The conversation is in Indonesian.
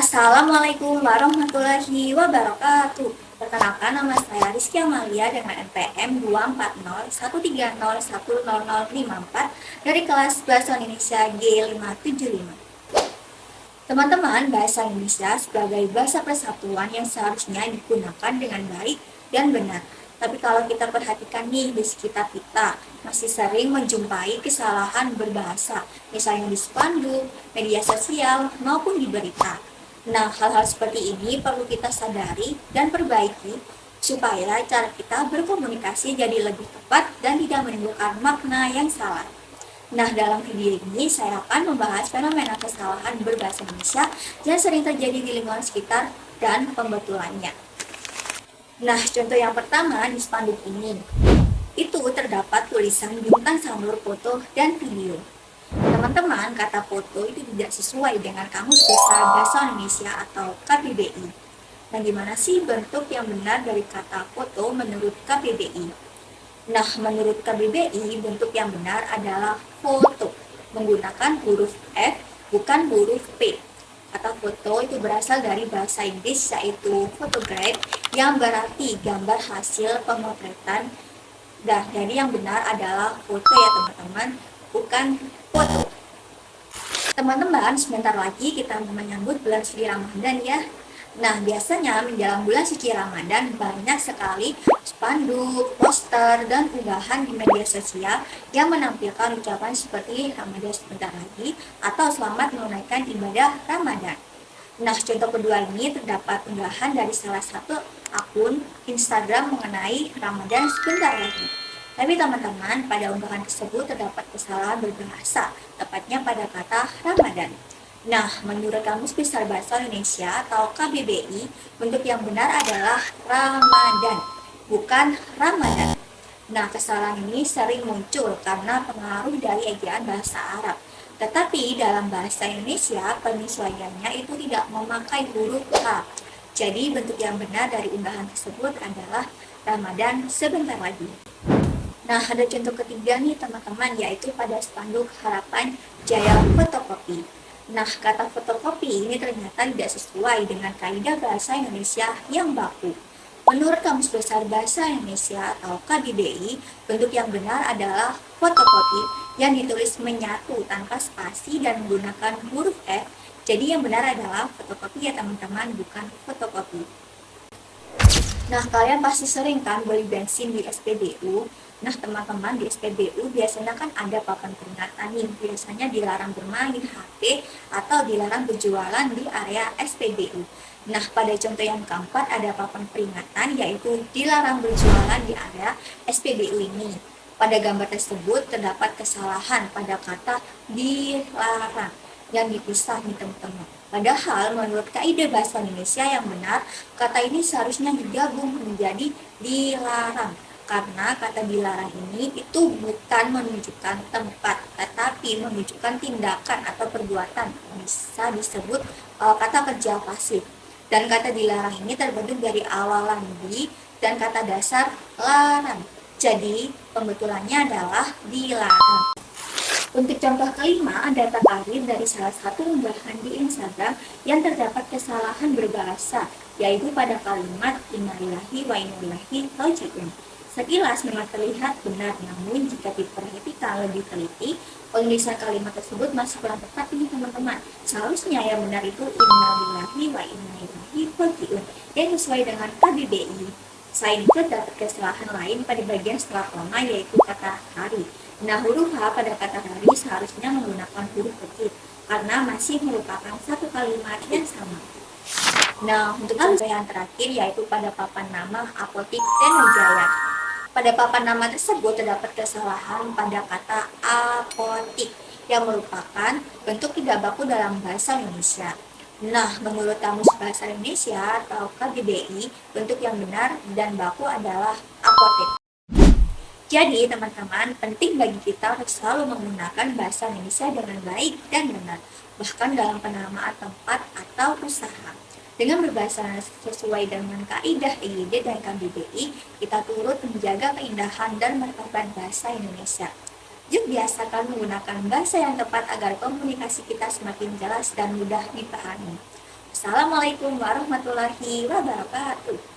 Assalamualaikum warahmatullahi wabarakatuh. Perkenalkan, nama saya Rizky Amalia dengan NPM 24013010054 dari kelas Bahasa Indonesia G575. Teman-teman, bahasa Indonesia sebagai bahasa persatuan yang seharusnya digunakan dengan baik dan benar. Tapi kalau kita perhatikan nih, di sekitar kita masih sering menjumpai kesalahan berbahasa, misalnya di spanduk, media sosial, maupun di berita. Nah, hal-hal seperti ini perlu kita sadari dan perbaiki supaya cara kita berkomunikasi jadi lebih tepat dan tidak menimbulkan makna yang salah. Nah, dalam video ini saya akan membahas fenomena kesalahan berbahasa Indonesia yang sering terjadi di lingkungan sekitar dan pembetulannya. Nah, contoh yang pertama di spanduk ini, itu terdapat tulisan bintang sandur foto dan video. Teman-teman, kata foto itu tidak sesuai dengan Kamus Besar Bahasa Indonesia atau KBBI. Nah, gimana sih bentuk yang benar dari kata foto menurut KBBI? Nah, menurut KBBI, bentuk yang benar adalah foto, menggunakan huruf F, bukan huruf P. Kata foto itu berasal dari bahasa Inggris, yaitu photograph, yang berarti gambar hasil pemotretan. Dan jadi yang benar adalah foto ya teman-teman, bukan foto. Teman-teman, sebentar lagi kita menyambut bulan suci Ramadan ya. Nah, biasanya menjelang bulan suci Ramadan banyak sekali spanduk, poster, dan unggahan di media sosial yang menampilkan ucapan seperti Ramadan sebentar lagi atau selamat menunaikan ibadah Ramadan. Nah, contoh kedua ini terdapat unggahan dari salah satu akun Instagram mengenai Ramadan sebentar lagi. Tapi teman-teman, pada unggahan tersebut terdapat kesalahan berbahasa, tepatnya pada kata Ramadan. Nah, menurut Kamus Besar Bahasa Indonesia atau KBBI, bentuk yang benar adalah Ramadan, bukan Ramadan. Nah, kesalahan ini sering muncul karena pengaruh dari ejaan bahasa Arab. Tetapi dalam bahasa Indonesia, penyesuaiannya itu tidak memakai huruf H. Jadi, bentuk yang benar dari unggahan tersebut adalah Ramadan sebentar lagi. Nah, ada contoh ketiga nih teman-teman, yaitu pada spanduk Harapan Jaya Fotokopi. Nah, kata fotokopi ini ternyata tidak sesuai dengan kaidah bahasa Indonesia yang baku. Menurut Kamus Besar Bahasa Indonesia atau KBBI, bentuk yang benar adalah fotokopi yang ditulis menyatu tanpa spasi dan menggunakan huruf F. Jadi yang benar adalah fotokopi ya teman-teman, bukan fotokopi. Nah, kalian pasti sering kan beli bensin di SPBU. Nah, teman-teman, di SPBU biasanya kan ada papan peringatan nih. Biasanya dilarang bermain HP atau dilarang berjualan di area SPBU. Nah, pada contoh yang keempat ada papan peringatan, yaitu dilarang berjualan di area SPBU ini. Pada gambar tersebut terdapat kesalahan pada kata dilarang yang dipisah nih teman-teman. Padahal menurut kaidah bahasa Indonesia yang benar, kata ini seharusnya digabung menjadi dilarang. Karena kata dilarang ini itu bukan menunjukkan tempat, tetapi menunjukkan tindakan atau perbuatan. Bisa disebut kata kerja pasif. Dan kata dilarang ini terbentuk dari awalan di dan kata dasar larang. Jadi pembetulannya adalah dilarang. Untuk contoh kelima, ada takrir dari salah satu unggahan di Instagram yang terdapat kesalahan berbahasa, yaitu pada kalimat innalillahi wa inna ilaihi raji'un. Sekilas memang terlihat benar, namun jika diperhatikan lebih teliti, penulisan kalimat tersebut masih kurang tepat ini teman-teman. Seharusnya yang benar itu innalillahi wa inna ilaihi raji'un yang sesuai dengan KBBI. Selain itu terdapat kesalahan lain pada bagian setelah koma, yaitu kata hari. Nah, huruf H pada kata hari seharusnya menggunakan huruf kecil karena masih merupakan satu kalimat yang sama. Nah, untuk contoh yang terakhir yaitu pada papan nama apotik Tenojaya. Pada papan nama tersebut terdapat kesalahan pada kata apotik yang merupakan bentuk tidak baku dalam bahasa Indonesia. Nah, menurut Kamus Bahasa Indonesia atau KBBI, bentuk yang benar dan baku adalah apotek. Jadi, teman-teman, penting bagi kita untuk selalu menggunakan bahasa Indonesia dengan baik dan benar, bahkan dalam penamaan tempat atau usaha. Dengan berbahasa sesuai dengan kaidah EYD dan KBBI, kita turut menjaga keindahan dan martabat bahasa Indonesia. Yuk biasakan menggunakan bahasa yang tepat agar komunikasi kita semakin jelas dan mudah dipahami. Assalamualaikum warahmatullahi wabarakatuh.